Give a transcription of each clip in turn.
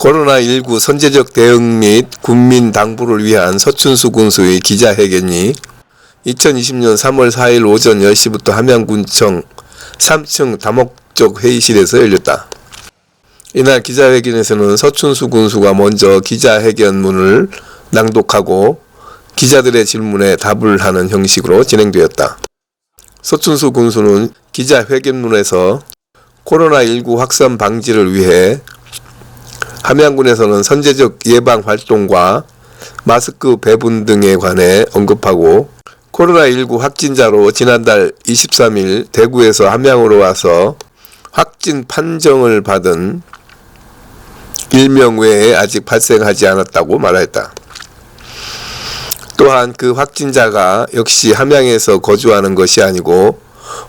코로나19 선제적 대응 및 국민 당부를 위한 서춘수 군수의 기자회견이 2020년 3월 4일 오전 10시부터 함양군청 3층 다목적 회의실에서 열렸다. 이날 기자회견에서는 서춘수 군수가 먼저 기자회견문을 낭독하고 기자들의 질문에 답을 하는 형식으로 진행되었다. 서춘수 군수는 기자회견문에서 코로나19 확산 방지를 위해 함양군에서는 선제적 예방 활동과 마스크 배분 등에 관해 언급하고 코로나19 확진자로 지난달 23일 대구에서 함양으로 와서 확진 판정을 받은 1명 외에 아직 발생하지 않았다고 말했다. 또한 그 확진자가 역시 함양에서 거주하는 것이 아니고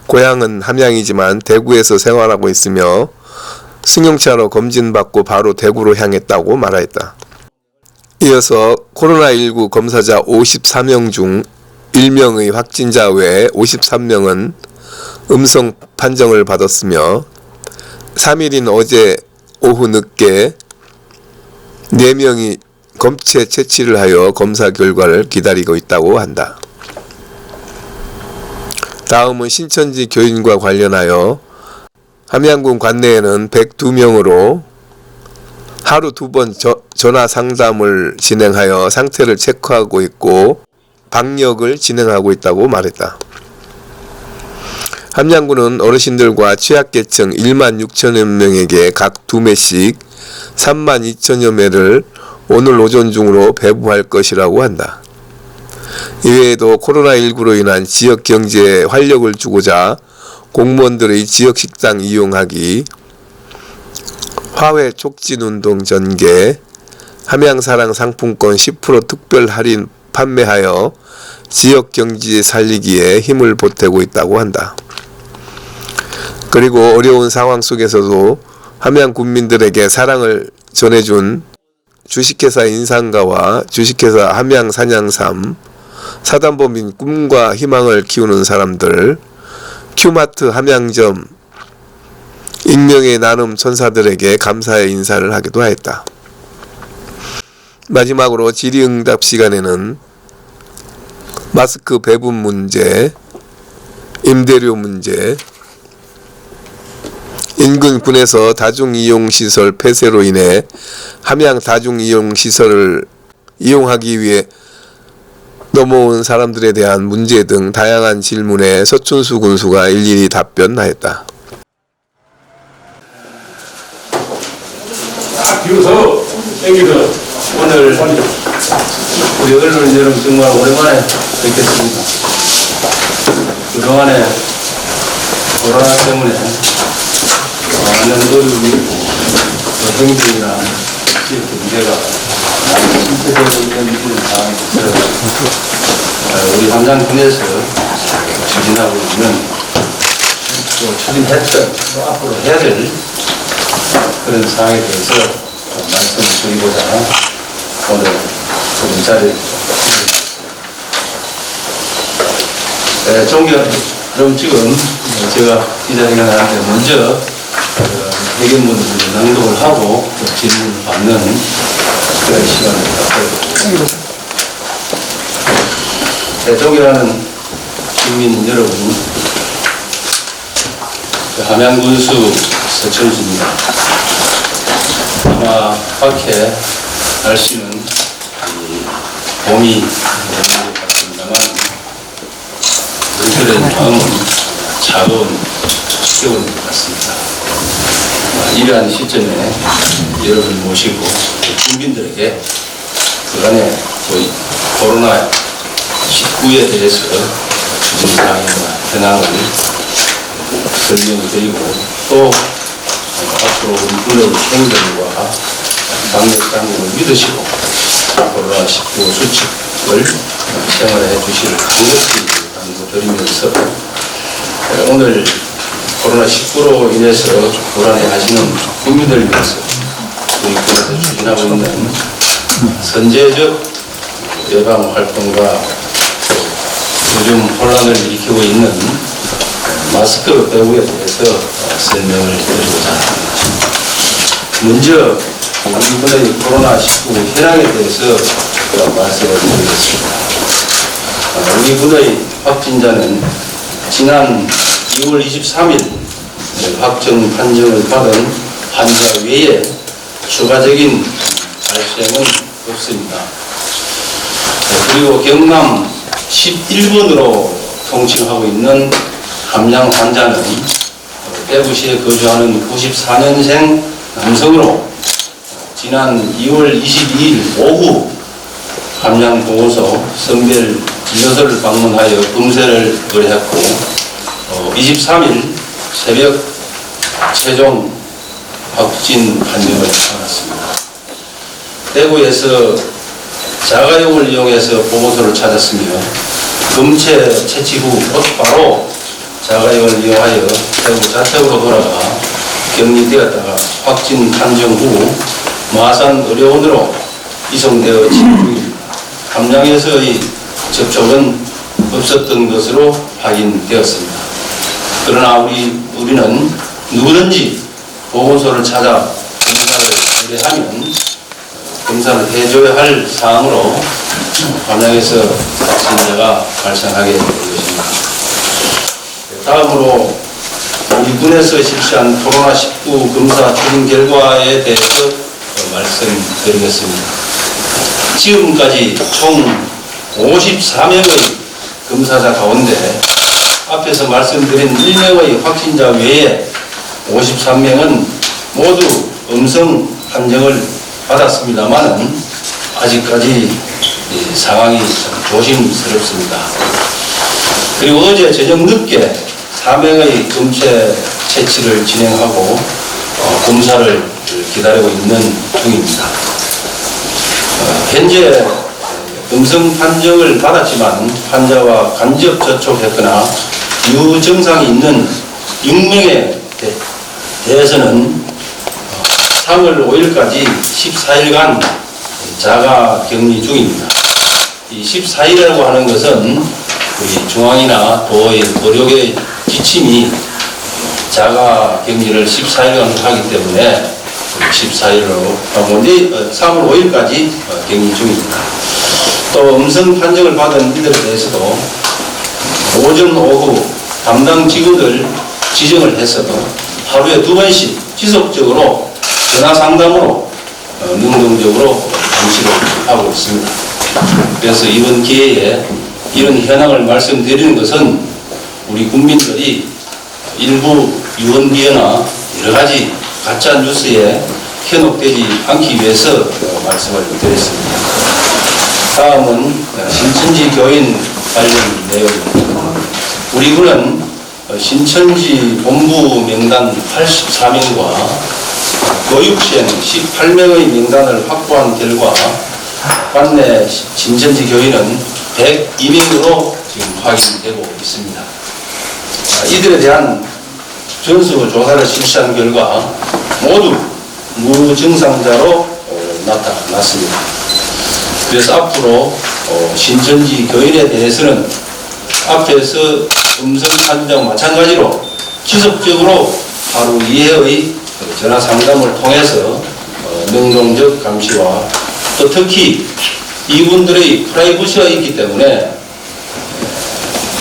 고향은 함양이지만 대구에서 생활하고 있으며 승용차로 검진받고 바로 대구로 향했다고 말했다. 이어서 코로나19 검사자 54명 중 1명의 확진자 외에 53명은 음성 판정을 받았으며 3일인 어제 오후 늦게 4명이 검체 채취를 하여 검사 결과를 기다리고 있다고 한다. 다음은 신천지 교인과 관련하여 함양군 관내에는 102명으로 하루 2번 전화 상담을 진행하여 상태를 체크하고 있고 방역을 진행하고 있다고 말했다. 함양군은 어르신들과 취약계층 1만 6천여 명에게 각 2매씩 3만 2천여 매를 오늘 오전 중으로 배부할 것이라고 한다. 이외에도 코로나19로 인한 지역 경제에 활력을 주고자 공무원들의 지역 식당 이용하기, 화훼 촉진운동 전개, 함양사랑 상품권 10% 특별 할인 판매하여 지역 경제 살리기에 힘을 보태고 있다고 한다. 그리고 어려운 상황 속에서도 함양 군민들에게 사랑을 전해준 주식회사 인상가와 주식회사 함양산양삼, 사단법인 꿈과 희망을 키우는 사람들, 큐마트 함양점, 익명의 나눔 천사들에게 감사의 인사를 하기도 하였다. 마지막으로 질의응답 시간에는 마스크 배분 문제, 임대료 문제, 인근 군에서 다중이용시설 폐쇄로 인해 함양 다중이용시설을 이용하기 위해 넘어온 사람들에 대한 문제 등 다양한 질문에 서춘수 군수가 일일이 답변하였다. 비로소 땡기서 오늘 우리 언론 여러분 정말 오랜만에 뵙겠습니다. 그동안에 코로나 때문에 많은 어려움이 행정이나 지역 경제가 침체되고 있는 상황에서 우리 함양군에서 추진하고 있는 또 추진했던 또 앞으로 해야 될 그런 상황에 대해서 말씀을 드리고자 오늘 그런 자리에 그럼 지금 제가 기자회견을 하는데 먼저 회견문을 낭독을 하고 질문을 받는 그런 시간을 갖도록 존경하는 국민 여러분, 함양군수 서춘수입니다. 아마 밖에 날씨는 봄이 되는 것 같습니다만 우리들의 마음은 차가운 겨울인 것 같습니다. 이러한 시점에 여러분을 모시고 국민들에게 그간의 코로나19에 대해서 추진사항과 현황을 설명을 드리고 또 앞으로 우리 군의 행정과 방역당국을 믿으시고 코로나19 수칙을 생활해 주시를 강력히 당부드리면서 오늘 코로나19로 인해서 불안해하시는 국민들을 위해서 우리 군에서 추진하고 있는 선제적 예방 활동과 요즘 혼란을 일으키고 있는 마스크 배부에 대해서 설명을 드리고자 합니다. 먼저 이번에 코로나19 현황에 대해서 말씀을 드리겠습니다. 우리 군의 확진자는 지난 2월 23일 확정 판정을 받은 환자 외에 추가적인 발생은 없습니다. 그리고 경남 11번으로 통칭하고 있는 함양 환자는 대구시에 거주하는 94년생 남성으로 지난 2월 22일 오후 함양보건소 성별 진료소를 방문하여 검사를 의뢰했고 23일 새벽 최종 확진 판정을 받았습니다. 대구에서 자가용을 이용해서 보건소를 찾았으며 검체 채취 후 곧바로 자가용을 이용하여 대구 자택으로 돌아가 격리되었다가 확진 판정 후 마산 의료원으로 이송되어 진행 중입니다. 함양에서의 접촉은 없었던 것으로 확인되었습니다. 그러나 우리는 누구든지 보건소를 찾아 검사를 의뢰하면 검사를 해줘야 할 사항으로 함양에서 확진자가 발생하게 된 것입니다. 다음으로 우리 군에서 실시한 코로나19 검사 추진 결과에 대해서 말씀드리겠습니다. 지금까지 총 54명의 검사자 가운데 앞에서 말씀드린 1명의 확진자 외에 53명은 모두 음성 판정을 받았습니다만 아직까지 상황이 조심스럽습니다. 그리고 어제 저녁 늦게 4명의 검체 채취를 진행하고 검사를 기다리고 있는 중입니다. 현재 음성 판정을 받았지만 환자와 간접 접촉했거나 유증상이 있는 6명에 대해서는 3월 5일까지 14일간 자가 격리 중입니다. 이 14일이라고 하는 것은 우리 중앙이나 도의 의료계 지침이 자가 격리를 14일간 하기 때문에 14일로 3월 5일까지 격리 중입니다. 또 음성 판정을 받은 이들에 대해서도 오전 오후 담당 직원을 지정을 해서 하루에 2번씩 지속적으로 전화 상담으로 능동적으로 감시를 하고 있습니다. 그래서 이번 기회에 이런 현황을 말씀드리는 것은 우리 국민들이 일부 유언비어나 여러 가지 가짜 뉴스에 현혹되지 않기 위해서 말씀을 드렸습니다. 다음은 신천지 교인 관련 내용입니다. 우리 군은 신천지 본부 명단 84명과 교육생 18명의 명단을 확보한 결과 관내 신천지 교인은 102명으로 지금 확인되고 있습니다. 이들에 대한 전수 조사를 실시한 결과 모두 무증상자로 나타났습니다. 그래서 앞으로 신천지 교인에 대해서는 앞에서 음성 판정 마찬가지로 지속적으로 하루 2회의 전화 상담을 통해서 능동적 감시와 또 특히 이분들의 프라이버시가 있기 때문에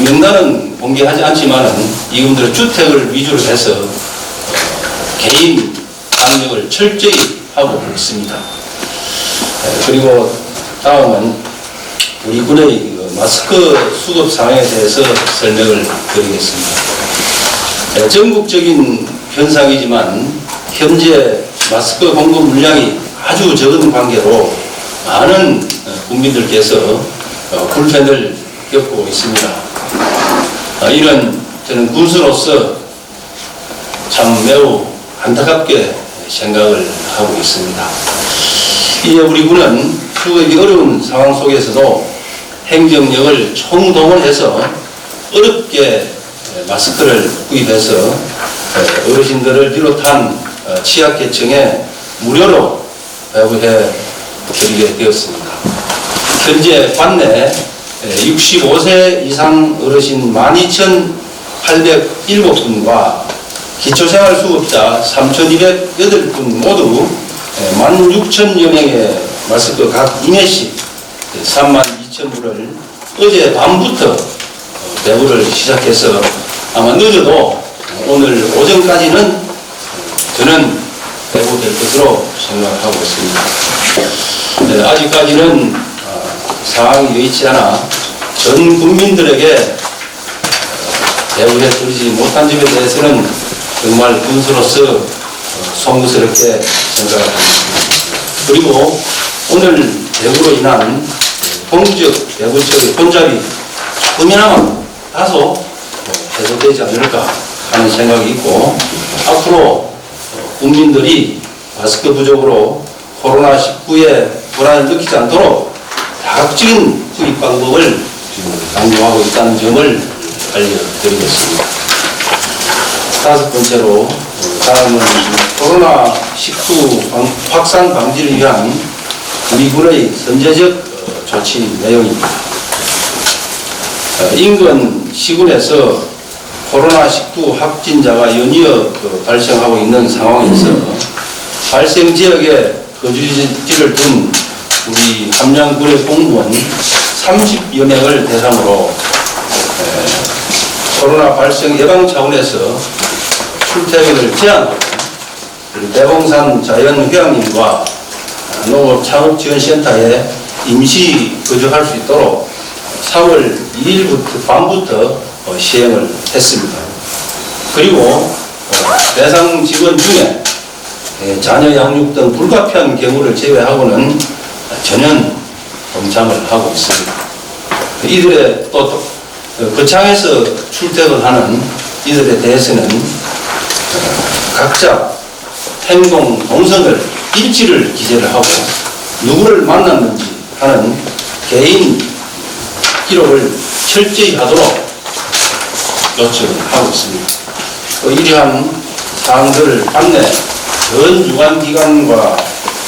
명단은 공개하지 않지만은 이분들의 주택을 위주로 해서 개인 방역을 철저히 하고 있습니다. 그리고 다음은 우리 군의 마스크 수급 상황에 대해서 설명을 드리겠습니다. 전국적인 현상이지만 현재 마스크 공급 물량이 아주 적은 관계로 많은 국민들께서 불편을 겪고 있습니다. 이런 저는 군수로서 참 매우 안타깝게 생각을 하고 있습니다. 이에 우리 군은 수급이 어려운 상황 속에서도 행정력을 총동원해서 어렵게 마스크를 구입해서 어르신들을 비롯한 취약계층에 무료로 배부해 드리게 되었습니다. 현재 관내 65세 이상 어르신 12,807분과 기초생활수급자 3,208분 모두 16,000여 명의 마스크 각 2매씩 32,000부를 어제 밤부터 배부를 시작해서 아마 늦어도 오늘 오전까지는 저는 배부될 것으로 생각하고 있습니다. 아직까지는 상황이 여의치 않아 전 국민들에게 배부해 드리지 못한 점에 대해서는 정말 군수로서 송구스럽게 생각합니다. 그리고 오늘 대구로 인한 공적 배부 처리 혼잡이 조금이나마 다소 해소되지 않을까 하는 생각이 있고, 앞으로 국민들이 마스크 부족으로 코로나19에 불안을 느끼지 않도록 다각적인 구입 방법을 강조하고 있다는 점을 알려드리겠습니다. 다섯 번째로 다음은 코로나19 확산 방지를 위한 우리 군의 선제적 조치 내용입니다. 인근 시군에서 코로나19 확진자가 연이어 발생하고 있는 상황에서 발생 지역에 거주지를 둔 우리 함양군의 공무원 30여 명을 대상으로 코로나 발생 예방 차원에서 출퇴근을 제한하고 대봉산 자연휴양림과 농업창업지원센터에 임시 거주할 수 있도록 3월 2일부터 밤부터 시행을 했습니다. 그리고 대상 직원 중에 자녀 양육 등 불가피한 경우를 제외하고는 전면 동참을 하고 있습니다. 이들의 또 거창에서 출퇴근하는 이들에 대해서는 각자 행동 동선을 일지를 기재를 하고 누구를 만났는지 하는 개인 기록을 철저히 하도록 요청을 하고 있습니다. 이러한 사항들을 안내 전 유관기관과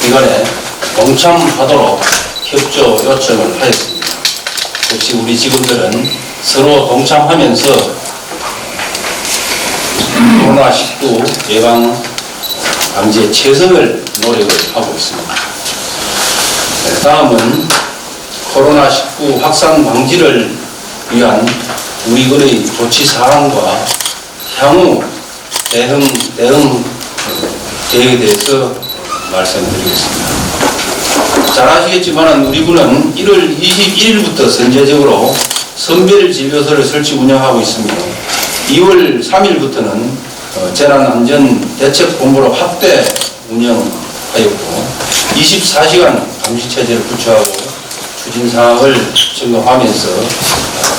기관에 동참하도록 협조 요청을 하였습니다. 역시 우리 직원들은 서로 동참하면서 코로나19 예방 방지에 최선을 노력을 하고 있습니다. 다음은 코로나19 확산 방지를 위한 우리 군의 조치 사항과 향후 대응 계획에 대해서 말씀드리겠습니다. 잘 아시겠지만 우리 군은 1월 21일부터 선제적으로 선별진료소를 설치 운영하고 있습니다. 2월 3일부터는 재난안전대책본부로 확대 운영하였고 24시간 감시체제를 구축하고 추진사항을 점검하면서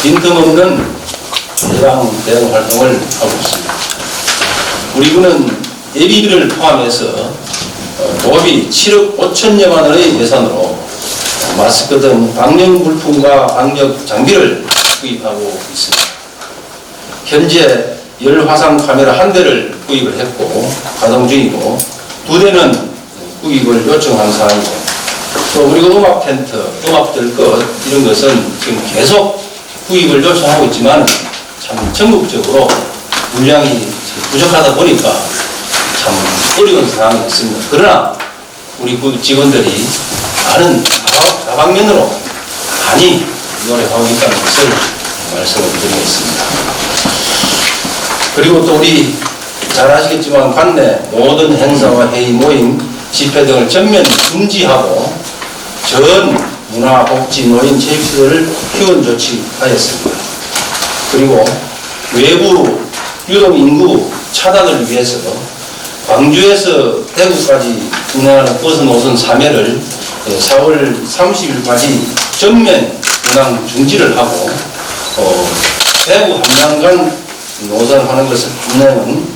빈틈없는 예방 대응 활동을 하고 있습니다. 우리 군은 예비비를 포함해서 도합이 7억 5천여만 원의 예산으로 마스크 등 방역 물품과 방역 장비를 구입하고 있습니다. 현재 열화상 카메라 1대를 구입을 했고 가동 중이고 2대는 구입을 요청한 사항이고 또 우리가 음악 텐트, 음악들 것 이런 것은 지금 계속 구입을 요청하고 있지만 참 전국적으로 물량이 부족하다 보니까 참 어려운 상황이 있습니다. 그러나 우리 직원들이 많은 다방면으로 많이 노력하고 있다는 것을 말씀을 드리겠습니다. 그리고 또 우리 잘 아시겠지만 관내 모든 행사와 회의 모임, 집회 등을 전면 금지하고 전 문화복지 노인 체육시설을 휴원 조치하였습니다. 그리고 외부 유동 인구 차단을 위해서 광주에서 대구까지 운행하는 버스 노선 3회를 4월 30일까지 전면 운항 중지를 하고 대구 함양간 노선하는 것을 운행은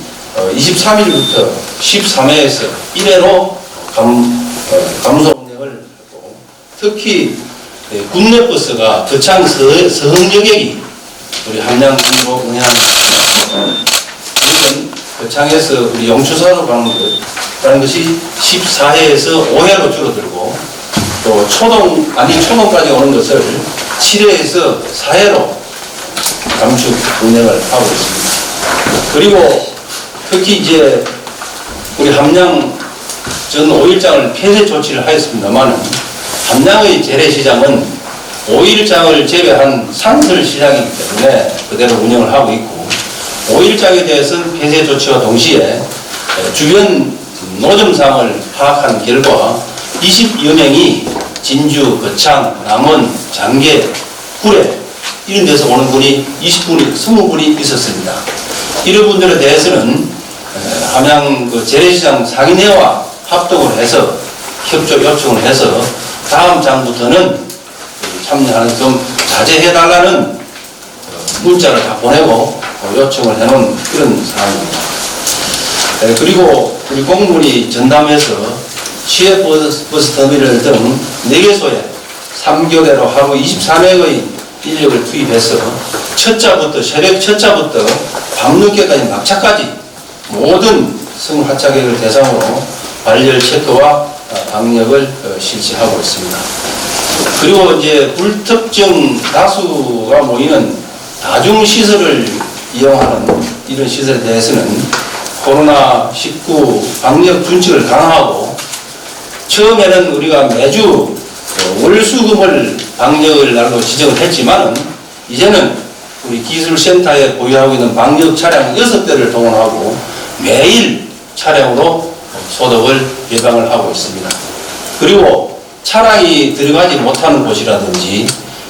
23일부터 13회에서 1회로 감소 운행을 하고 특히 국내 버스가 거창 서흥여객이 우리 함양군으로 운행합니다. 이건 거창에서 우리 영추사로 가는 것이 14회에서 5회로 줄어들고 또 초동까지 오는 것을 7회에서 4회로 감축 운행을 하고 있습니다. 그리고 특히 이제 우리 함양 전 5일장을 폐쇄 조치를 하였습니다만 함양의 재래시장은 5일장을 제외한 상설시장이기 때문에 그대로 운영을 하고 있고 5일장에 대해서는 폐쇄 조치와 동시에 주변 노점 상황을 파악한 결과 20여 명이 진주, 거창, 남원, 장계, 구례 이런 데서 오는 분이 20분이 있었습니다. 이런 분들에 대해서는 함양 재래시장 상인회와 합동을 해서 협조 요청을 해서 다음 장부터는 참여하는 좀 자제해달라는 문자를 다 보내고 요청을 해놓은 그런 상황입니다. 그리고 우리 공무원이 전담해서 시외버스 터미널 등 4개소에 3교대로 하루 24명의 인력을 투입해서 새벽 첫차부터 밤늦게까지 막차까지 모든 승하차객을 대상으로 발열 체크와 방역을 실시하고 있습니다. 그리고 이제 불특정 다수가 모이는 다중시설을 이용하는 이런 시설에 대해서는 코로나19 방역 준칙을 강화하고 처음에는 우리가 매주 월수금을 방역을 날로 지정을 했지만은 이제는 우리 기술센터에 보유하고 있는 방역 차량 6대를 동원하고 매일 차량으로 소독을 예방을 하고 있습니다. 그리고 차량이 들어가지 못하는 곳이라든지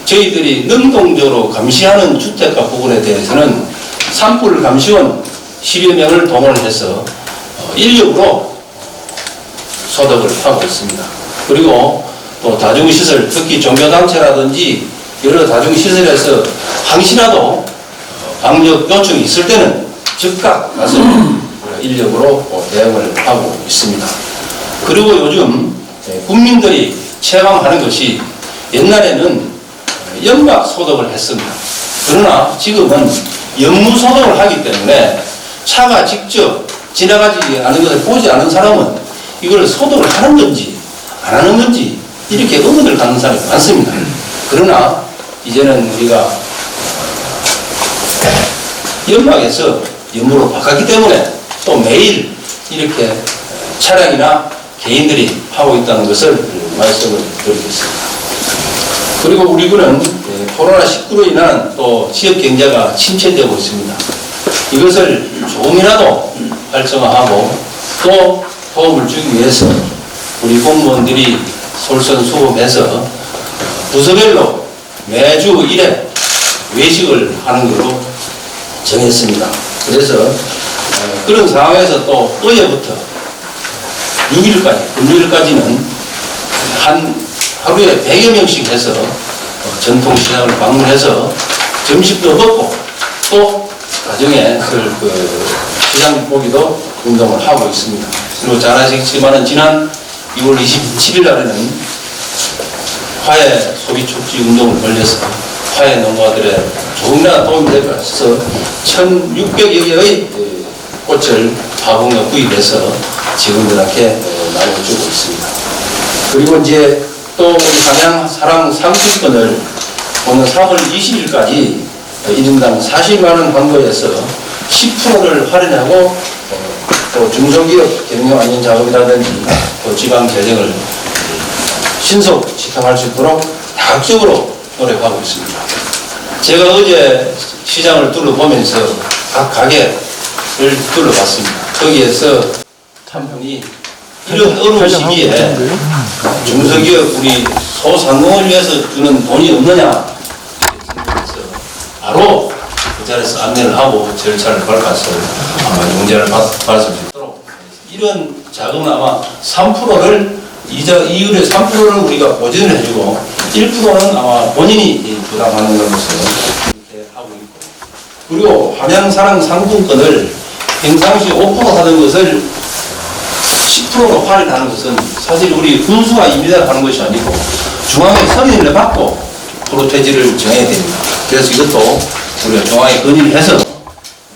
저희들이 능동적으로 감시하는 주택가 부분에 대해서는 산불 감시원 10여 명을 동원해서 인력으로 소독을 하고 있습니다. 그리고 또 다중시설, 특히 종교단체라든지 여러 다중시설에서 항시라도 방역 요청이 있을 때는 즉각 가서 인력으로 대응을 하고 있습니다. 그리고 요즘 국민들이 체감하는 것이 옛날에는 연막 소독을 했습니다. 그러나 지금은 연무 소독을 하기 때문에 차가 직접 지나가지 않은 것을 보지 않은 사람은 이걸 소독을 하는 건지 안 하는 건지 이렇게 의문을 갖는 사람이 많습니다. 그러나 이제는 우리가 연막에서 연무로 바꿨기 때문에 또 매일 이렇게 차량이나 개인들이 하고 있다는 것을 말씀을 드리겠습니다. 그리고 우리 군은 코로나19로 인한 또 지역 경제가 침체되고 있습니다. 이것을 조금이라도 활성화하고 또 도움을 주기 위해서 우리 공무원들이 솔선수범해서 부서별로 매주 1회 외식을 하는 걸로 정했습니다. 그래서 그런 상황에서 또 어제부터 6일까지, 금요일까지는 하루에 100여 명씩 해서 전통시장을 방문해서 점심도 먹고 또 나중에 시장 보기도 운동을 하고 있습니다. 그리고 잘 아시겠지만 지난 2월 27일 날에는 화해 소비촉지 운동을 벌려서 화해 농가들의 조금이나마 도움이 될 것 같아서 1,600여 개의 꽃을 화분과 구입해서 직원들한테 나눠주고 있습니다. 그리고 이제 또 우리 함양 사랑 상품권을 오는 3월 20일까지 1인당 40만 원 환급에서 10%를 할인하고 또 중소기업 경영 안전 작업이라든지 또 지방 재정을 신속 지탱할 수 있도록 다각적으로 노력하고 있습니다. 제가 어제 시장을 둘러보면서 각 가게를 둘러봤습니다. 거기에서 참 분이 이런 어려운 시기에 중소기업 우리 소상공을 위해서 주는 돈이 없느냐 그래서 바로 그 자리에서 안내를 하고 절차를 밟아서 아마 용제를 받을 수 있도록 이런 자금은 아마 3%를 이율의 3%를 우리가 보전을 해주고 1%는 아마 본인이 부담하는 것으로 이렇게 하고 있고 그리고 함양사랑 상품권을 평상시 5% 하던 것을 10%로 할인하는 것은 사실 우리 군수가 임의하는 것이 아니고 중앙에 승인을 받고 프로테지를 정해야 됩니다. 그래서 이것도 우리가 중앙에 건의를 해서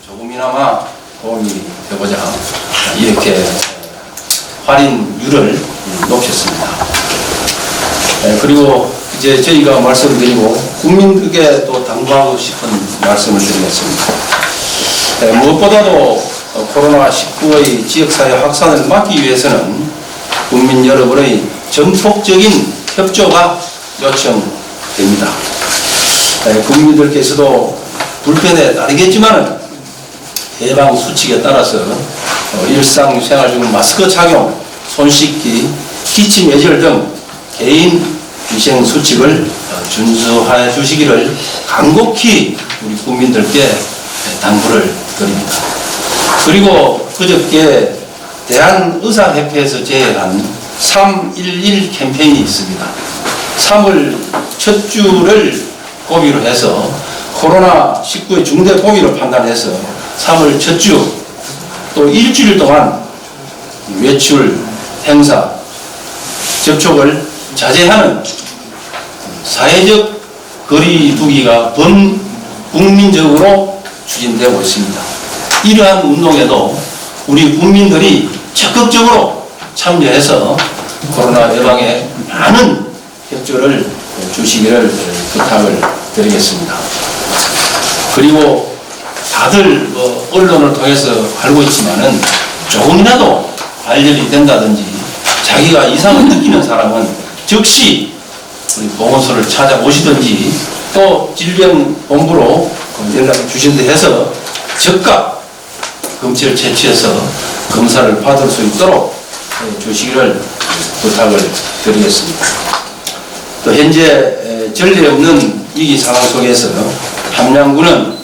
조금이나마 도움이 되고자 이렇게 할인율을 높였습니다. 그리고 이제 저희가 말씀드리고 국민들께 또 당부하고 싶은 말씀을 드리겠습니다. 무엇보다도 코로나19의 지역사회 확산을 막기 위해서는 국민 여러분의 전폭적인 협조가 요청됩니다. 국민들께서도 불편에 따르겠지만 예방 수칙에 따라서 일상생활 중 마스크 착용, 손 씻기, 기침 예절 등 개인 위생 수칙을 준수하여 주시기를 간곡히 우리 국민들께 당부를 드립니다. 그리고 그저께 대한의사협회에서 제행한 311 캠페인이 있습니다. 3월 첫 주를 고비로 해서 코로나19의 중대 고비로 판단해서 3월 첫 주 또 일주일 동안 외출, 행사, 접촉을 자제하는 사회적 거리 두기가 범국민적으로 추진되고 있습니다. 이러한 운동에도 우리 국민들이 적극적으로 참여해서 코로나 예방에 많은 협조를 주시기를 부탁을 드리겠습니다. 그리고 다들 언론을 통해서 알고 있지만은 조금이라도 발열이 된다든지 자기가 이상을 느끼는 사람은 즉시 우리 보건소를 찾아오시든지 또 질병본부로 연락을 주신 데 해서 즉각 검체를 채취해서 검사를 받을 수 있도록 주시기를 부탁을 드리겠습니다. 또 현재 전례 없는 위기 상황 속에서 함양군은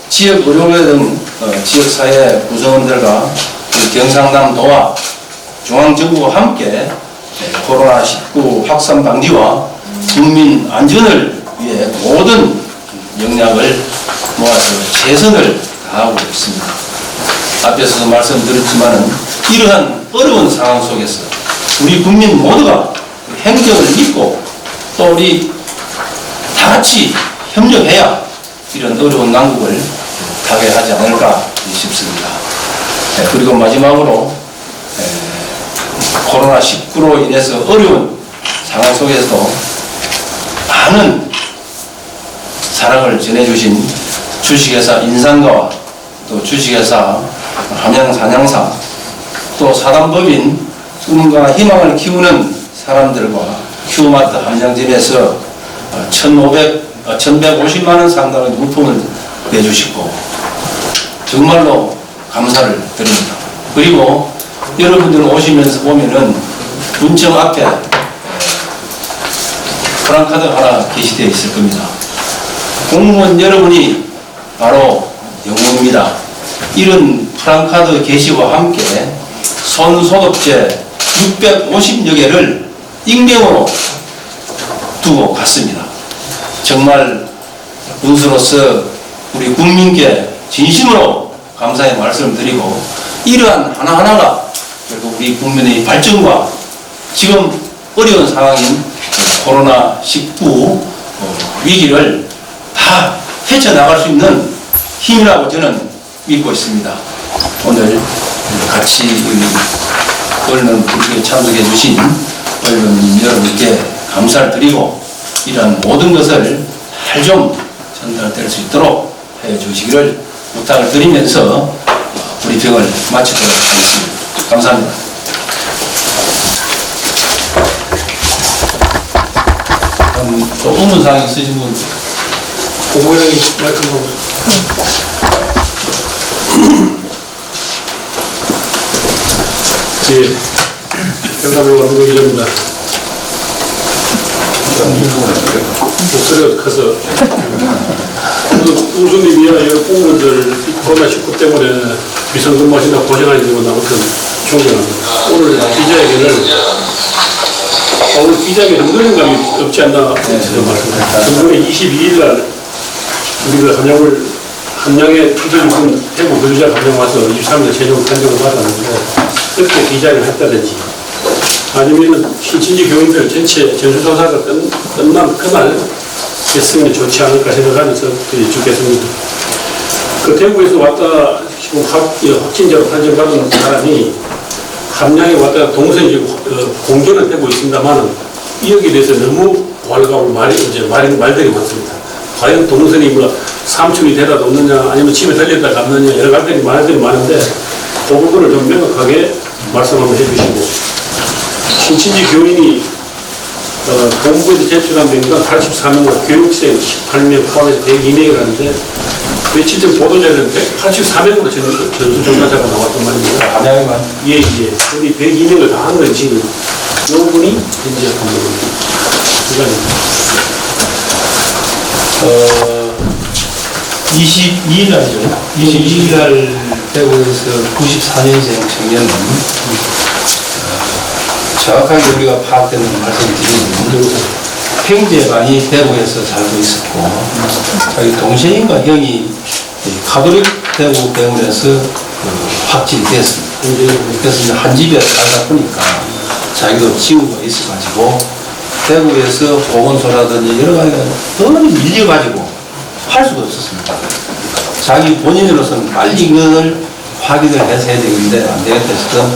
지역 의료계 등 지역사회 구성원들과 경상남도와 중앙정부와 함께 코로나19 확산 방지와 국민 안전을 위해 모든 역량을 모아서 최선을 다하고 있습니다. 앞에서도 말씀드렸지만 이러한 어려운 상황 속에서 우리 국민 모두가 행정을 믿고 또 우리 다 같이 협력해야 이런 어려운 난국을 타개하지 않을까 싶습니다. 그리고 마지막으로 코로나19로 인해서 어려운 상황 속에서도 많은 사랑을 전해주신 주식회사 인상가와 또 주식회사 함양산양사 또 사단법인 꿈과 희망을 키우는 사람들과 큐마트 함양점에서 1,150만 원 상당의 물품을 내주시고 정말로 감사를 드립니다. 그리고 여러분들 오시면서 보면은 분청 앞에 프랑카드 하나 게시되어 있을 겁니다. 공무원 여러분이 바로 영웅입니다. 이런 프랑카드 게시와 함께 손소독제 650여 개를 익명으로 두고 갔습니다. 정말 군수로서 우리 국민께 진심으로 감사의 말씀을 드리고 이러한 하나하나가 결국 우리 국민의 발전과 지금 어려운 상황인 코로나19 위기를 다 헤쳐나갈 수 있는 힘이라고 저는 믿고 있습니다. 오늘 같이 언론 불기에 참석해 주신 언론인 여러분께 감사를 드리고 이러한 모든 것을 잘 좀 전달될 수 있도록 해 주시기를 부탁을 드리면서 브리핑을 마치도록 하겠습니다. 감사합니다. 또 의문사항 있으신 분? 공무원이 말씀하고 예, 경남의 원구 기자입니다. 목소리가 커서 우수님이야 여러 공무원들 코로나19 때문에 위성근무하신다고 고생하시지만 아무튼 존경합니다. 오늘 기자회견을 늦는 감이 없지 않나 말씀드립니다. 지난번에 22일 날 우리가 함양에 투자주군 해고 근로자 함양 와서 23일 최종 판정을 받았는데 그렇게 기자회견을 했다든지 아니면 신천지 교인들 전체 전수조사가 끝난 그날 했으면 좋지 않을까 생각하면서 듣겠습니다. 그 대구에서 왔다 지금 확진자로 판정받은 사람이 함양에 왔다가 동선이 공개는 되고 있습니다만 여기에 대해서 너무 왈가왈부 말들이 많습니다. 과연 동선이 삼촌이 되다 놓느냐 아니면 집에 들렸다 갔느냐 여러 가지 말들이 많은데 그 부분을 좀 명확하게 말씀 한번 해주시고 신천지 교인이 본부에서 제출한 명단 84명과 교육생 18명 포함해서 102명이라는데 며칠 전 보도자료는 184명으로 전수조사자가 나왔단 말입니다. 감량이만. 예. 우리 102명을 다 한 건 지금 요분이 현재 감독입니다. 그러니까 22일 날이죠. 22일 날 대구에서 94년생 청년은 정확하게 우리가 파악되는 말씀드리면 형제만이 대구에서 살고 있었고 자기 동생인가 형이 가톨릭 대구 병원에서 확진이 됐습니다. 그래서 이제 한 집에 살다 보니까 자기도 지우가 있어가지고 대구에서 보건소라든지 여러 가지가 너무 밀려가지고 할 수가 없었습니다. 자기 본인으로서는 빨리 이걸 확인을 해서 해야 되는데 안 되겠다 해서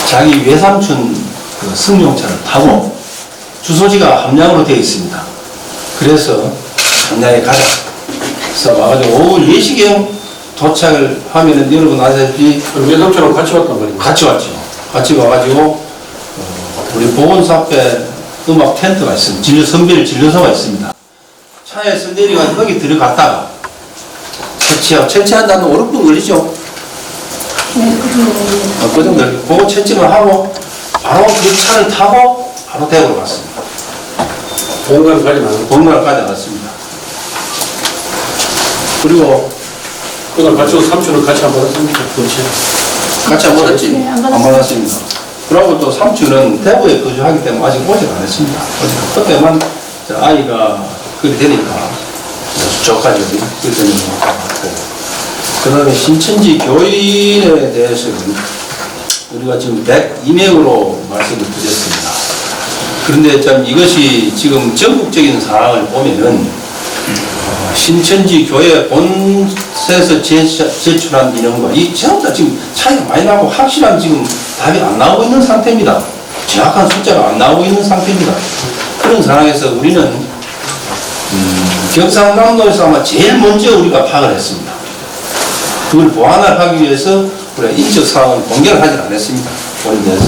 자기 외삼촌 그 승용차를 타고 주소지가 함양으로 되어 있습니다. 그래서 함양에 가자. 그래서 와가지고 오후 4시경 도착을 하면은 여러분 아시다시피 외삼촌하고 같이 왔단 말입니다. 같이 왔죠. 같이 와가지고 우리 보건소 앞에 음악 텐트가 있습니다. 선별 진료소가 있습니다. 차에서 내려가서 거기 들어갔다가 채취한다는 5~6분 걸리죠. 그 정도 보고 채취만 하고 바로 그 차를 타고 바로 대구로 갔습니다. 본관까지 갔습니다. 그리고 그날 같이 온 삼촌은 같이 안 받았습니까? 같이 안 받았지? 안 받았습니다. 그리고 또 삼촌은 대구에 거주하기 때문에 아직 오질 안 했습니다. 그때만 아이가 그렇게 되니까 조카들이 그렇게 되는 것 같고, 그 다음에 신천지 교인에 대해서는 우리가 지금 102명으로 말씀을 드렸습니다. 그런데 참 이것이 지금 전국적인 상황을 보면은 신천지 교회 본세에서 제출한 인원과 이 전부 다 지금 차이가 많이 나고 확실한 지금 답이 안 나오고 있는 상태입니다. 정확한 숫자가 안 나오고 있는 상태입니다. 그런 상황에서 우리는 경상남도에서 아마 제일 먼저 우리가 파악을 했습니다. 그걸 보완을 하기 위해서 우리가 인적 사항을 공개를 하지 않았습니다. 본인에서.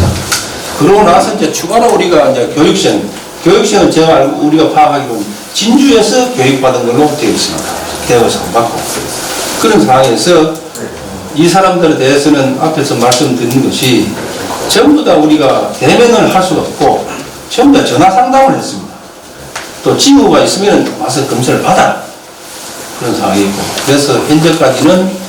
그러고 나서 이제 추가로 우리가 이제 교육생은 제가 알고 우리가 파악하기로는 진주에서 교육받은 걸로 되어 있습니다. 대구에서 안 받고. 그런 상황에서 이 사람들에 대해서는 앞에서 말씀드린 것이 전부 다 우리가 대면을 할 수가 없고 전부 다 전화 상담을 했습니다. 또 징후가 있으면 와서 검사를 받아. 그런 상황이 있고. 그래서 현재까지는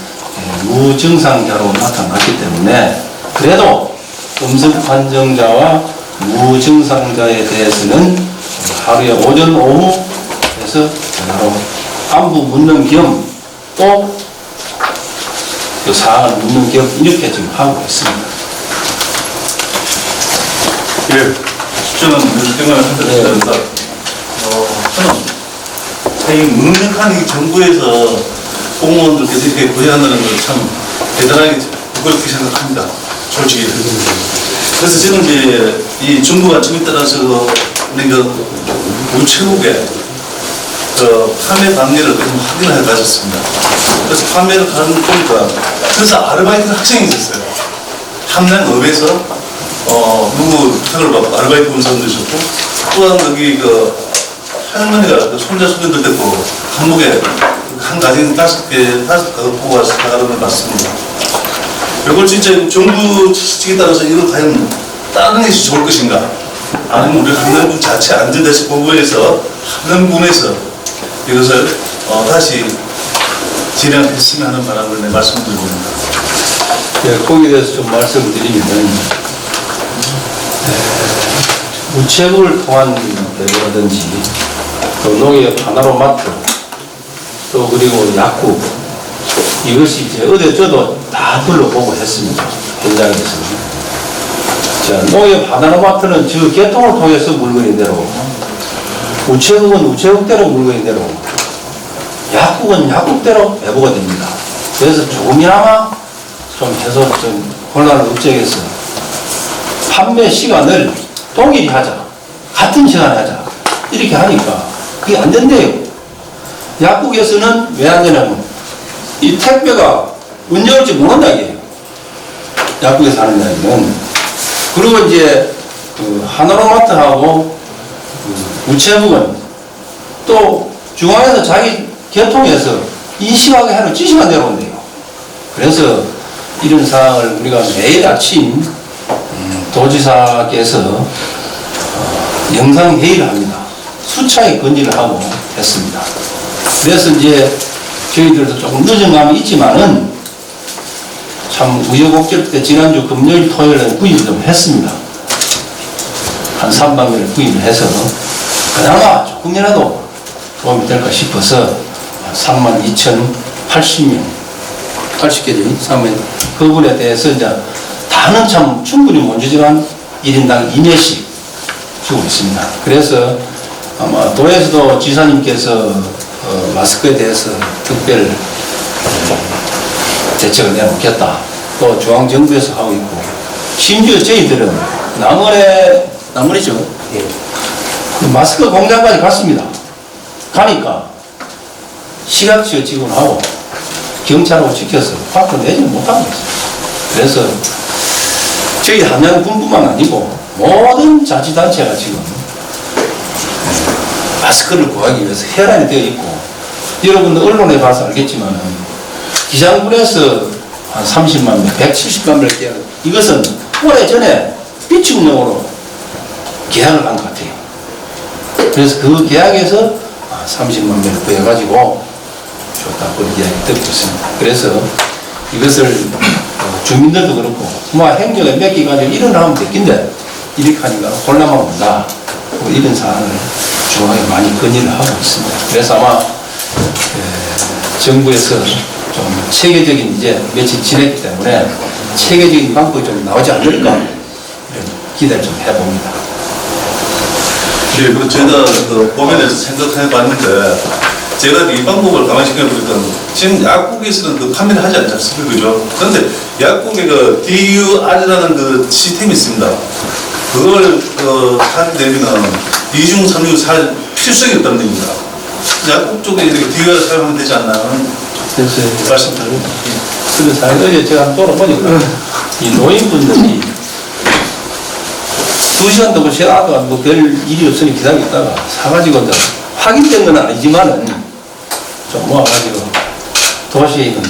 무증상자로 나타났기 때문에 그래도 음성 판정자와 무증상자에 대해서는 하루에 오전 오후 해서 전화로 안부 묻는 겸 또 그 사항을 묻는 겸 이렇게 지금 하고 있습니다. 예, 저는 생각을 한다면서 저는 이 묵묵한 이 정부에서 공무원들께서 이렇게 고생한다는 걸 참 대단하게 부끄럽게 생각합니다. 솔직히. 그래서 저는 이제 이 정부가 점에 따라서 우리 우리 최고의 판매 단계를 좀 확인을 해가졌습니다. 그래서 판매를 가는 보니까 그래서 아르바이트 학생이 있었어요. 함양읍에서 누구 부탁을 받고 아르바이트 본 사람도 있었고 또한 여기 할머니가 손자 손녀들 데리고 한목에 한 가정 5개 보고 나가는 걸 봤습니다. 이걸 진짜 정부 지식에 따라서 이걸 과연 다른 것이 좋을 것인가? 아니면 우리 한남군 자체 안전대책 본부에서 한남군에서 이것을 다시 진행했으면 하는 바람을 말씀드립니다. 예, 거기에 대해서 좀 말씀드리면 우체국을 통한 대우라든지 또 농협 하나로마트 또 그리고 약국 이것이 이제 어디 저도 다 둘러보고 했습니다. 현장에서는. 자, 농협 하나로마트는 저 개통을 통해서 물건이 내려오고 우체국은 우체국대로 물건이 내려오고 약국은 약국대로 배부가 됩니다. 그래서 조금이나마 좀 해서 좀 혼란을 억제해서 판매 시간을 동일히 하자. 같은 시간에 하자. 이렇게 하니까 그게 안 된대요. 약국에서는 왜 안 되냐면 이 택배가 언제 올지 모른다 이게요. 약국에서 하는 이야기는. 그리고 이제 하나로마트하고 우체국은 또 중앙에서 자기 개통해서 인식하게 하는 지시가 내려온대요. 그래서 이런 사항을 우리가 매일 아침 도지사께서 영상회의를 합니다. 수차에 건의를 하고 했습니다. 그래서 이제 저희들도 조금 늦은 감이 있지만은 참 우여곡절 때 지난주 금요일 토요일에 구입을 좀 했습니다. 한 3만 개를 구입을 해서 그나마 조금이라도 도움이 될까 싶어서 32,080명 80개죠. 3만 그 부분에 대해서 이제 다는 참 충분히 못 주지만 1인당 2매씩 주고 있습니다. 그래서 아마 도에서도 지사님께서 마스크에 대해서 특별 대책을 내놓겠다. 또 중앙정부에서 하고 있고 심지어 저희들은 남원이죠. 마스크 공장까지 갔습니다. 가니까 시각지어 지원하고 경찰하고 지켜서 밖으로 내지 못하고 있어요. 그래서 저희 함양군뿐만 아니고 모든 자치단체가 지금 마스크를 구하기 위해서 혈안이 되어 있고 여러분들 언론에 봐서 알겠지만 기장군에서 한 30만 명, 170만 명을 계약 이것은 오래전에 비축용으로 계약을 한 것 같아요. 그래서 그 계약에서 30만 명을 구해가지고 좋다 그런 이야기 듣고 있습니다. 그래서 이것을 주민들도 그렇고 뭐 행정에 맡기가지고 일어나면 됐긴데 이렇게 하니까 혼란만 온다. 뭐 이런 사안을 중앙에 많이 건의를 하고 있습니다. 그래서 아마 정부에서 좀 체계적인 이제 며칠 지냈기 때문에 체계적인 방법이 좀 나오지 않을까 이런 기대를 좀 해봅니다. 예, 그리고 저희가 그 법에 대해서 생각해 봤는데 제가 이 방법을 가만시켜 보니까 지금 약국에서는 그 판매를 하지 않지 않습니까? 그죠? 그런데 약국에 그 DUR이라는 그 시스템이 있습니다. 그걸 하게 되면은 2중, 3중 살 필수성이 없다는 얘기입니다. 약국 쪽에 이렇게 DUR 사용하면 되지 않나요? 그래서 말씀 드립니다. 그래서 어제 제가 한번 돌아보니까 이 노인분들이 2시간 동안 쉬어도 뭐별 일이 없으니 기다리다가 사가지고 이제 확인된 건 아니지만은 좀 모아가지고 도시에 있는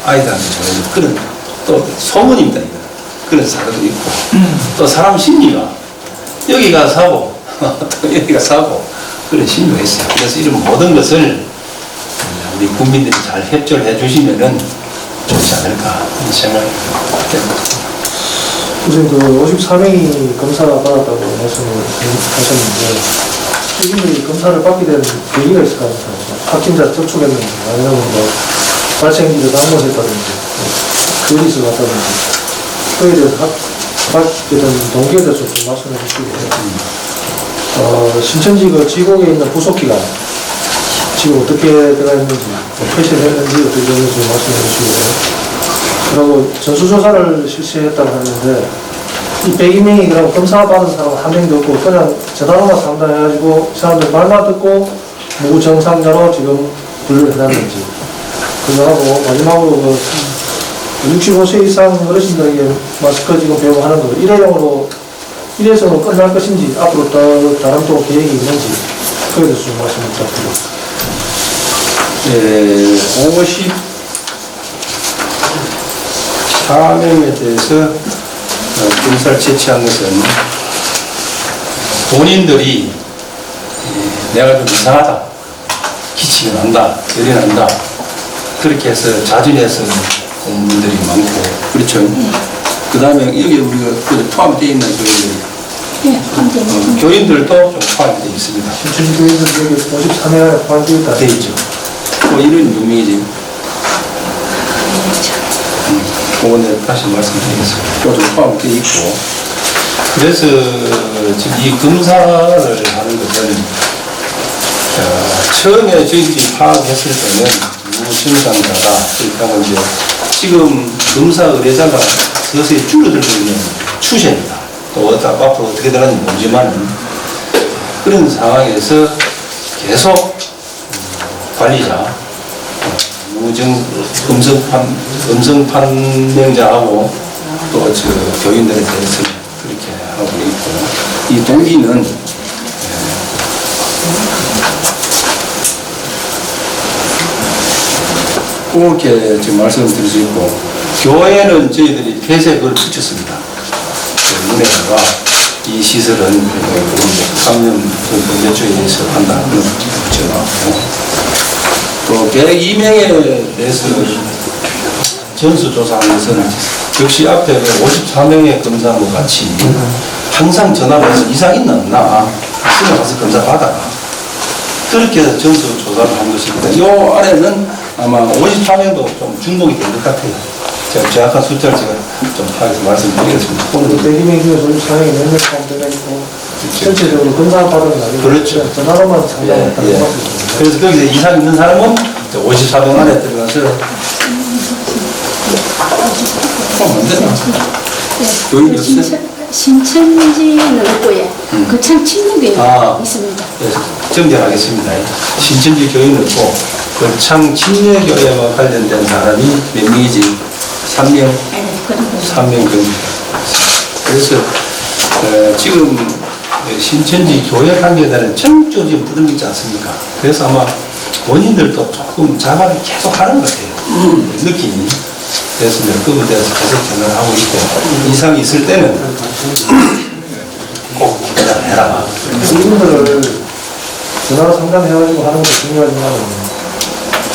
아이들한테 줘가지고 그런 또 소문입니다. 이거. 그런 사례도 있고 또 사람 심리가 여기가 사고 또 여기가 사고 그런 심리가 있어요. 그래서 이런 모든 것을 우리 국민들이 잘 협조를 해주시면은 좋지 않을까 이런 생각을 합니다. 우선 그 54명이 검사를 받았다고 말씀을 하셨는데 이분들이 검사를 받게 된 계기가 있을 것 같아요. 확진자 접촉했는지 아니면 뭐 발생지를 잘못했다든지 거리서 갔다든지 그에 대해서 받게 된 동기에 대해서 좀 말씀해 주시고 신천지 그 지곡에 있는 부속기관 지금 어떻게 들어가 있는지 폐쇄했는지 어떻게 되는지 말씀해 주시고 그리고 전수조사를 실시했다고 하는데 이 102명이 그럼 검사 받은 사람 한 명도 없고 그냥 전화로만 상담해가지고 사람들 말만 듣고 무증상자로 지금 분류를 해놨는지 그거 하고 마지막으로 그 65세 이상 어르신들에게 마스크 지금 배용하는 거 일회성으로 끝날 것인지 앞으로 또 다른 또 계획이 있는지 그에 대해서 좀 말씀 부탁드립니다. 네, 54명에 대해서 검사를 채취한 것은 본인들이 내가 좀 이상하다, 기침이 난다, 열이 난다 그렇게 해서 자진해서 온 분들이 많고 그렇죠. 그 다음에 여기 우리가 포함되어 있는 교인들이 교인들도 좀 포함이 되어 있습니다. 신천지 교인들 여기 53명에 포함되어 있다. 되어 있죠. 뭐 이런 유명이지. 그거는 다시 말씀드리겠습니다. 또 좀 포함되어 있고. 그래서 지금 이 검사를 하는 것은 처음에 저희들이 파악했을 때는 무증상자다. 그렇다고 이제 지금 검사 의뢰자가 서서히 줄어들고 있는 추세입니다. 또 앞으로 어떻게 되는지 모르지만 그런 상황에서 계속 관리자 음성 판명자하고 또 교인들에 대해서 그렇게 하고 있고 이 동기는 그렇게 지금 말씀을 드릴 수 있고, 교회는 저희들이 폐쇄 그걸 붙였습니다. 문에다가 이 시설은 3년 몇 주에 대해서 한다는 걸 붙여놨고, 또 102명에 대해서 전수조사한 것은 역시 앞에 54명의 검사하고 같이 항상 전화를 해서 이상 있나 없나 쓰러 가서 검사 받아라. 그렇게 해서 전수조사를 한 것입니다. 이 아래는 아마 54명도 좀 중복이 된 것 같아요. 제가 정확한 숫자를 제가 좀 파악해서 말씀드리겠습니다. 오늘 100명 중에서 54명이 몇명 포함되고 전체적으로 검사받은 날이 그렇죠. 전화로만 상담했다는 예. 말씀이십니다. 그래서 거기서 이상 있는 사람은 54명 안에 들어가서 안 되나? 교육이 없어요? 신천지는 없고요. 거창 친목에 아. 있습니다. 네, 정정하겠습니다. 신천지 교회는 없고 거창 침례교회와 관련된 사람이 몇 명이지? 3명? 네, 그런 거. 3명 정도. 그래서 지금 신천지 교회 관계에 대한 전적으로 지금 부담이 있지 않습니까? 그래서 아마 본인들도 조금 자각을 계속 하는 것 같아요. 느낌이. 그래서 그거에 대해서 계속 전화를 하고 있고, 이상이 있을 때는 꼭 전화해라. 이분들을 전화로 상담해가지고 하는 것도 중요하지만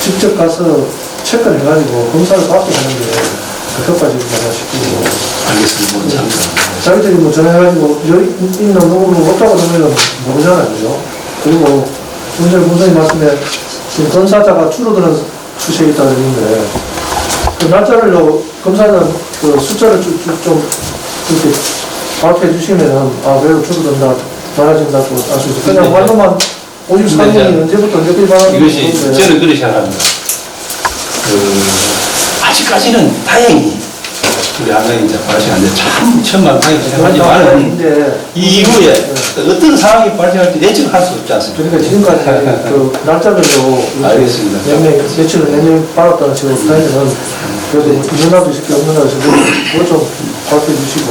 직접 가서 체크를 해가지고 검사를 받게 하는 게 그 효과적인 거라 싶고, 알겠습니다. 뭐 참. 자기들이 뭐 전화해가지고 여기 있는 누구는 없다고 그러면 모르잖아요. 그리고 오늘 본선이 말씀에 지금 검사자가 줄어드는 추세에 있다고 했는데 그 날짜를요, 검사는 그 숫자를 좀 이렇게 발표해 주시면은 왜 줄어든다, 많아진다고 알 수 있어요. 그냥 말로만 53명이 언제부터 언제까지 많아지는지 이것이 저는 그렇게 생각합니다. 아직까지는 다행히 우리 한강이 이제 발생하는데 참 천만 다행히 생각하지만은 이 이후에 어떤 상황이 발생할지 예측할 수 없지 않습니까? 그러니까 지금까지 그 날짜별로 알겠습니다. 며칠을 몇 년 빨았다는 식으로 다니면 그래도 있는 날도 있을 게 없는 날도 있을 그거 좀 발표해 주시고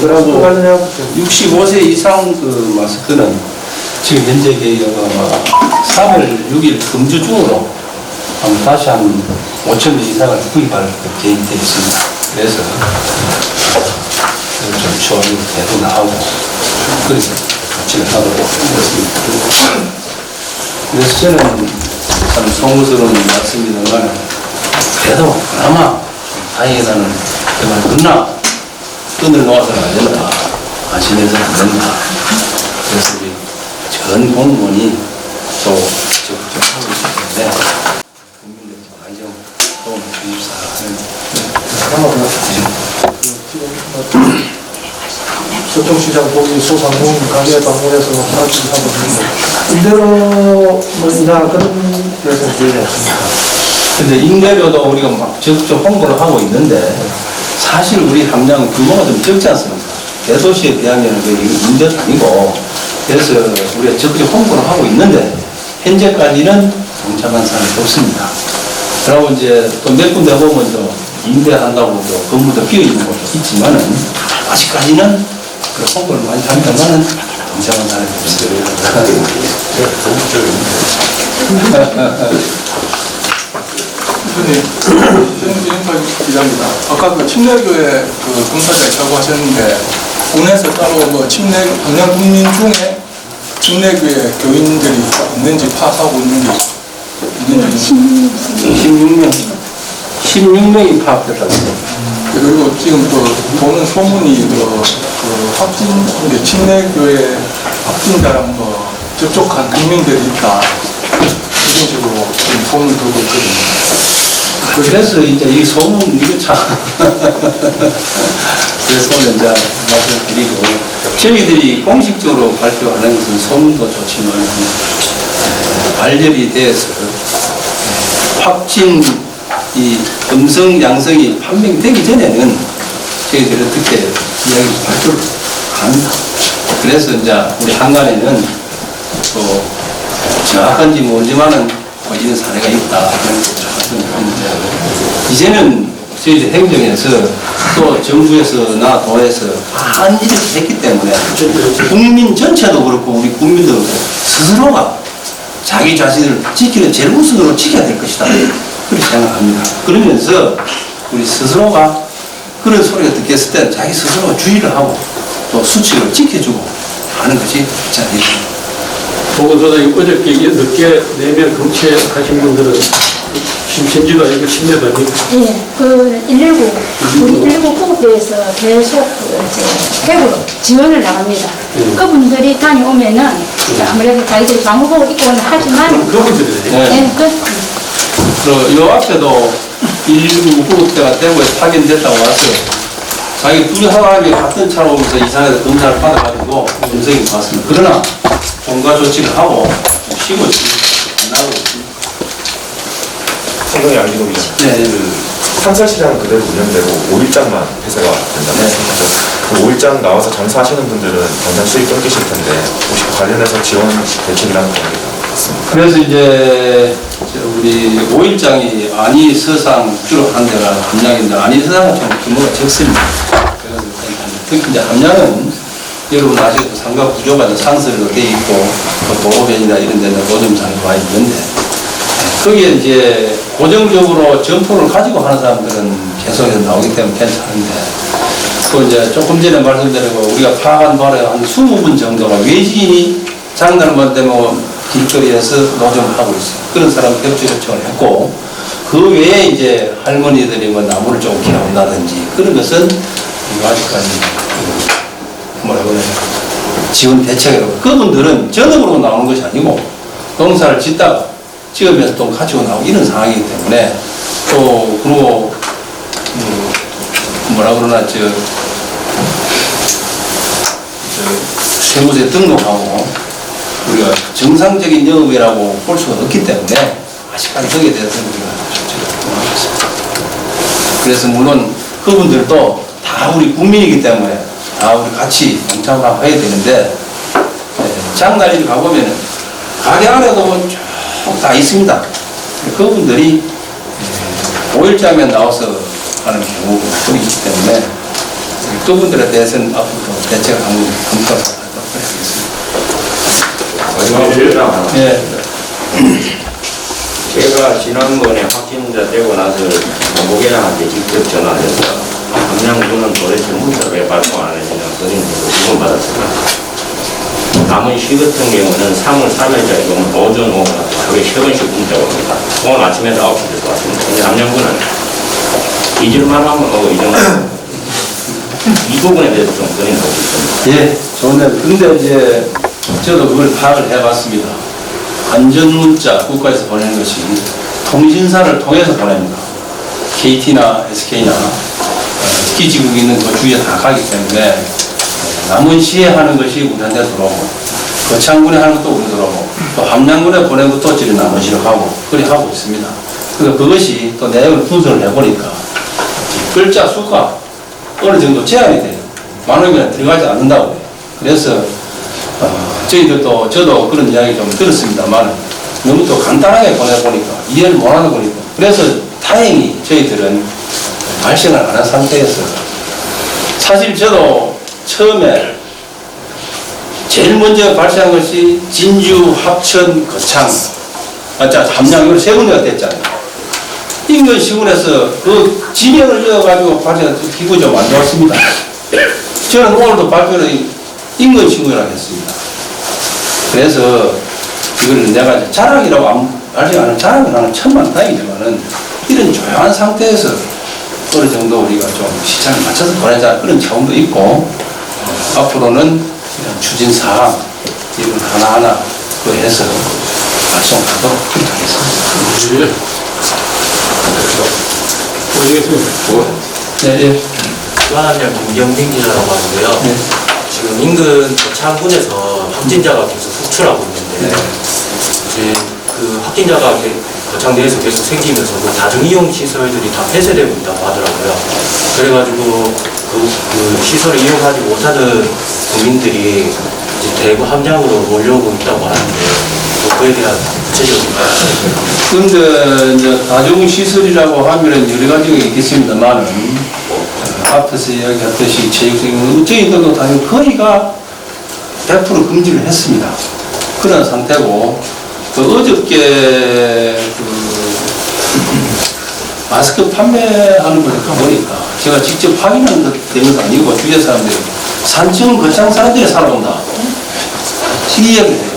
그러고 관련해서 65세 이상 그 마스크는 지금 현재 계획은 3월 6일 금주 중으로 다시 한 5천 개 이상을 구입할 계획되어 있습니다. 그래서 좀 추억이 계속 나오고 그렇게 진행하도록 하겠습니다. 그래서 저는 참 송구스러운 말씀입니다만 그래도 그나마 다행이라는 정말 끝나 끈을 놓아서는 안 된다. 안심해서는 안 된다. 그래서 우리 전 공무원이 또 적극적으로 하고 있기 때문에 국민들 많이 좀 도움을 주십사. 서통시장 거기 소상공 가게 방문해서 하기도 하고 있는데 이대로 뭐 이나 그런 데서 기회가 없습니다. 근데 임대료도 우리가 막 적극적 홍보를 하고 있는데 사실 우리 함량은 규모가 좀 적지 않습니까? 대도시에 비하면 임대도 아니고 그래서 우리가 적극적 홍보를 하고 있는데 현재까지는 동참한 사람이 없습니다. 그리고 이제 또 몇 군데 보면 또 임대한다고 또 건물도 비어 있는 곳도 있지만은 아직까지는 그 홍보를 많이 합니다만은 동참한 사람이 없어요. 저는 기자입니다. 아까 그 침례교회 그 검사자 있다고 하셨는데 국내에서 따로 뭐 한양 국민 중에 침례교회 교인들이 있는지 파악하고 있는지 16명이 파악됐다고. 그리고 지금 또 보는 소문이 침례교회 확진자랑 뭐 접촉한 국민들이 있다 이런 식으로 지금 소문을 들고 있거든요. 그래서 이제 이 소문, 이거 참. 그래서 오늘 이제 말씀드리고, 저희들이 공식적으로 발표하는 것은 소문도 좋지만, 발열이 돼서 확진, 이 음성, 양성이 판명되기 전에는 저희들이 어떻게 이야기 발표를 합니다. 그래서 이제 우리 한간에는 또 정확한지 모르지만은 뭐 이런 사례가 있다. 이제는 저희들 행정에서 또 정부에서나 도에서 많은 일을 했기 때문에 국민 전체도 그렇고 우리 국민도 그렇고 스스로가 자기 자신을 지키는 제일 우선으로 지켜야 될 것이다. 그렇게 생각합니다. 그러면서 우리 스스로가 그런 소리가 듣겠을 때 자기 스스로가 주의를 하고 또 수칙을 지켜주고 하는 것이 자 보건소장님 어저께 늦게 4명 검체하신 분들은 심지도 아니고 침례도 아니고 예, 그 119, 우리 119 구급대에서 계속 이제 대구로 지원을 나갑니다. 그분들이 다녀오면은 아무래도 자기들이 방호복을 입고는 하지만 그분들이 예, 그리고 요 앞에도 119 구급대가 대구에 파견됐다고 와서 자기 둘이 하나님이 같은 차로 오면서 이산에서 검사를 받아가지고 음성이 왔습니다. 그러나 종가 조치를 하고 쉬고 안 나오고 있습니다. 성동이 양기동이요. 네. 상설시장 그대로 운영되고 5일장만 폐쇄가 된다고 했습니다. 그 5일장 나와서 장사하시는 분들은 당장 수익 끊기실 텐데 혹시 관련해서 지원 대책이라는 게 있습니까? 그래서 이제 우리 5일장이 안이 서상 주로 하는 데가 함양인데 안이 서상은 좀 규모가 적습니다. 그래서 특히 이제 함양은 여러분 아시고 상가 구조가 상설로 되어 있고 또 도로변이나 이런 데는 노점상이 와 있는데 거기에 이제 고정적으로 점포를 가지고 하는 사람들은 계속해서 나오기 때문에 괜찮은데 또 이제 조금 전에 말씀드린 거 우리가 파악한 바로 한 20분 정도가 외지인이 장날만 되면 길거리에서 노점을 하고 있어요. 그런 사람 격주 요청을 했고 그 외에 이제 할머니들이 뭐 나무를 좀 캐온다든지 그런 것은 아직까지 뭐라고 해야 지원 대책이라고 그분들은 전업으로 나오는 것이 아니고 농사를 짓다가 지으면서 또 가지고 나오고 이런 상황이기 때문에 또 그리고 뭐라 그러나 세무서에 등록하고 우리가 정상적인 영업이라고 볼 수가 없기 때문에 아직까지 거기에 대해서 우리가 조치를 하겠습니다. 그래서 물론 그분들도 다 우리 국민이기 때문에 다 우리 같이 동참하고 해야 되는데 장날이 가보면은 가게 안에도 쭉 다 있습니다. 그분들이 5일장에 나와서 하는 경우가 있기 때문에 그분들에 대해서는 앞으로 대책을 한번 검토하도록 하겠습니다. 마지막으로 네. 제가 지난번에 확진자 되고 나서 노계장한테 직접 전화해서 함양군은 도대체 문자 왜 발송 안 해주냐고 질문 받았습니다. 남은 시 같은 경우는 3월 3일자에 오전 오후 하루에 3번씩 문자가 옵니다. 오늘 아침에도 9시에서 왔습니다. 근데 함양군은 잊을만 하면 오고 잊을만 이 부분에 대해서 좀 건의하고 있습니다. 예, 좋은데 근데 이제 저도 그걸 파악을 해봤습니다. 안전문자 국가에서 보내는 것이 통신사를 통해서 보냅니다. KT나 SK나 특히 지금 있는 그 주위에 다 가기 때문에 남은 시에 하는 것이 우리한테 들어오고 거창군에 하는 것도 우리 들어오고 또 함양군에 보낸 것도 저희 남은 시로 가고 그렇게 하고 있습니다. 그래서 그것이 또 내용을 분석을 해보니까 글자 수가 어느 정도 제한이 돼요. 만원이면 들어가지 않는다고 해요. 그래서 저희들도 저도 그런 이야기 좀 들었습니다만 너무 또 간단하게 보내보니까 이해를 못하는 거니까 그래서 다행히 저희들은 발생을 안 한 상태에서 사실 저도 처음에 제일 먼저 발생한 것이 진주, 합천, 거창 함양 이런 세 군데가 됐잖아요. 인근 시군에서 그 지명을 이어가지고 발생한 기분이 좀 안 좋았습니다. 저는 오늘도 발표를 인근 시군이라고 했습니다. 그래서 이걸 내가 자랑이라고 발생하는 자랑을 하는 천만다행이지만은 이런 조용한 상태에서 어느 정도 우리가 좀 시장에 맞춰서 보내자 그런 차원도 있고 앞으로는 이런 추진사항 이런 하나하나 해서 발송하도록 하겠습니다. 네, 예. 주한함양 김경민 기자라고 하는데요. 네. 지금 인근 거창군에서 확진자가 계속 속출하고 있는데 이제 그 확진자가 거창내에서 계속 생기면서 그 다중이용 시설들이 다 폐쇄되고 있다고 하더라고요. 그래가지고 그 시설을 이용하지 못하는 국민들이 이제 대구 함양으로 몰려오고 있다고 하는데 그에 대한 구체적인 그런데 이제 다중시설이라고 하면은 여러 가지가 있겠습니다만은 앞에서 이야기했듯이 체육생은 저희들도 당연히 거의가 100% 금지를 했습니다. 그런 상태고 어저께 마스크 판매하는 걸 보니까 제가 직접 확인한 것은 아니고 주변 사람들이 산청 거창 사람들이 살아온다 이 이야기를 해요.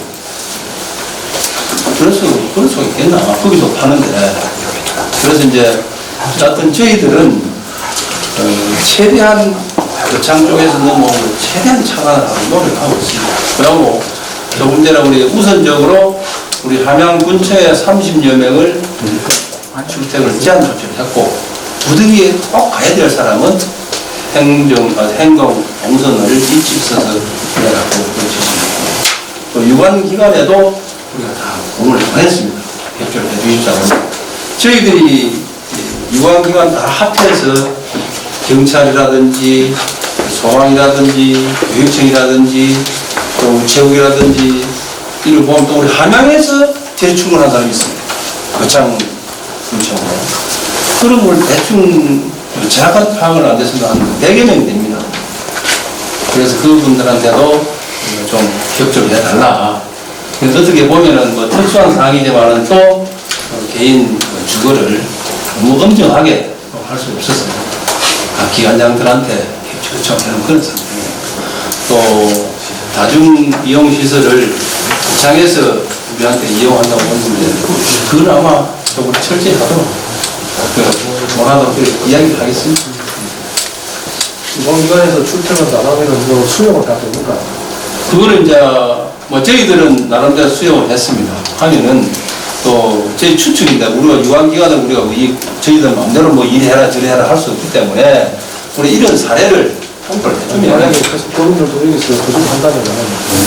그럴 수가 있겠나? 거기도 파는데. 그래서 이제 어쨌든 저희들은 최대한 거창 쪽에서 너무 최대한 차단하고 노력하고 있습니다. 그리고 조금 전에 우리 우선적으로 우리 함양 근처에 30여 명을 출퇴근을 제한 조치를 했고 부득이에 꼭 가야 될 사람은 행동 동선을 일찍 써서 내라고 그러셨습니다. 또 유관기관에도 우리가 다 공을 보냈습니다. 협조를 해주십사고. 저희들이 유관기관 다 합해서 경찰이라든지 소방이라든지 교육청이라든지 또 우체국이라든지 이를 보면 또 우리 함양에서 제일 출근한 사람이 있습니다. 거창 근처로. 그런 걸 대충 정확한 파악을 안 됐으면 한 100여 명이 됩니다. 그래서 그분들한테도 좀 협조를 해달라. 그래서 어떻게 보면은 뭐 특수한 상황이지만은 또 개인 주거를 너무 엄정하게 할 수 없었어요. 각 기관장들한테 협조 요청하는 그런 상황이에요. 또 다중 이용 시설을 구청에서 우리한테 이용한다고 했는데 그건 아마 좀 철저히 하도록 원하도록 이야기를 하겠습니다. 유관기관에서 출퇴근 안 하면은 뭐 수용을 다 됩니까? 그거는 이제 뭐 저희들은 나름대로 수용을 했습니다. 하면은 또 저희 추측인데 우리가 유관기관은 우리가 저희들 마음대로 뭐 이래해라 저래해라 할 수 없기 때문에 우리 이런 사례를 통보를 해주면 만약에 그분들 도에서 거주를 한다면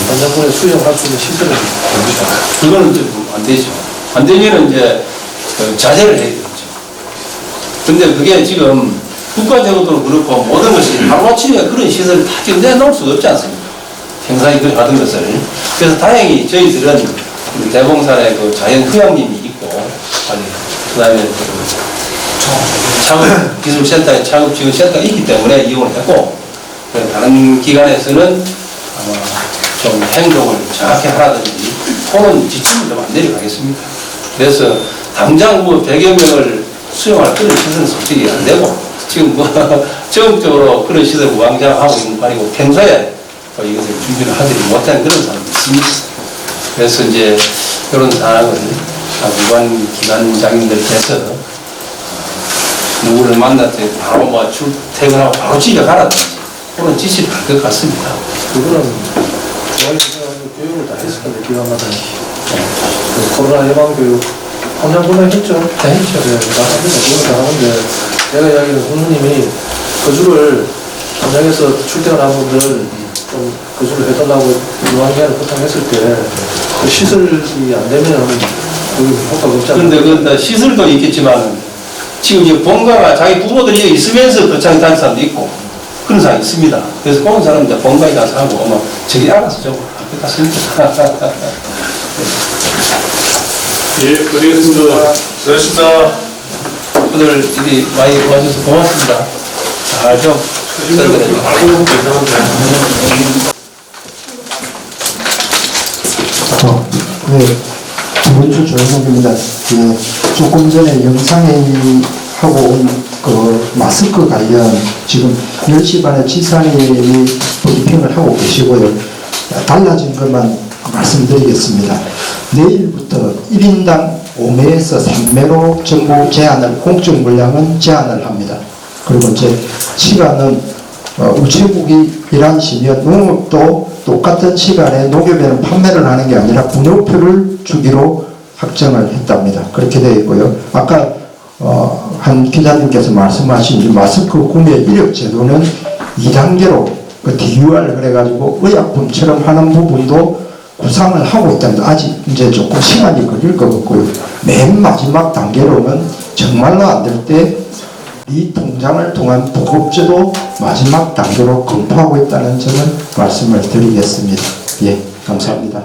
관장군에 수용할 수 있는 시설을 됩니다. 그거는 좀 안 되죠. 안 되면은 이제 자제를 해야 되죠. 근데 그게 지금 국가적으로도 그렇고 모든 것이 하루아침에 그런 시설을 다 지금 내놓을 수가 없지 않습니까? 행사에 들어가던 것을. 그래서 다행히 저희들은 우리 대봉산에 그 자연 휴양림이 있고, 그 다음에 창업기술센터에 창업지원센터가 있기 때문에 이용을 했고, 다른 기관에서는 아마 좀 행동을 정확히 하라든지, 그런 지침을 좀 안 내려가겠습니다. 그래서 당장 뭐 100여 명을 수용할 그런 시설은 솔직히 안 되고, 지금 뭐 적극적으로 그런 시설 무항장하고 있는 말이고, 평소에 이것을 준비를 하지 못한 그런 사람이 있습니다. 그래서 이제 이런 상황을 유관 기관장님들께서 누구를 만날 때 바로 뭐 출퇴근하고 바로 집에 가라든지 그런 지시를 할 것 같습니다. 그거는 교육을 다 했을 건데 기관마다 코로나 예방 교육 관장군에 했죠. 다 했죠. 네, 다 합니다. 그건 다 하는데 내가 이야기하는 군수님이 거주를 관장에서 출퇴근한 분들 좀 거주를 해달라고 유한기한을 부탁했을 때 그 시설이 안 되면 거기 효과가 없지 않나요? 그런데 그 시설도 있겠지만 지금 이제 본가가 자기 부모들이 있으면서 거창에 다니는 사람도 있고 그런 사람이 있습니다. 그래서 그런 사람들 본가에 가서 하고 아마 저기 알아서 좀 할 것 같습니다. 예, 고생했습니다. 수고하셨습니다. 오늘 이리 많이 도와주셔서 고맙습니다. 잘 좀 부탁드립니다. 알고 괜찮은데. 네, 두번째 조영욱입니다. 예, 조금 전에 영상회의하고 온 그 마스크 관련 지금 10시 반에 지사님이 브리핑을 하고 계시고요. 달라진 것만 말씀드리겠습니다. 내일부터 1인당 5매에서 3매로 정부 제한을, 공적 물량은 제한을 합니다. 그리고 이제 시간은 우체국이 11시면 농업도 똑같은 시간에 녹여면 판매를 하는 게 아니라 분호표를 주기로 확정을 했답니다. 그렇게 되어 있고요. 아까 한 기자님께서 말씀하신 마스크 구매 이력 제도는 2단계로 그 DUR 그래가지고 의약품처럼 하는 부분도 구상을 하고 있답니다. 아직 이제 조금 시간이 걸릴 것 같고요. 맨 마지막 단계로는 정말로 안 될 때 이 통장을 통한 보급제도 마지막 단계로 검토하고 있다는 점을 말씀을 드리겠습니다. 예, 감사합니다.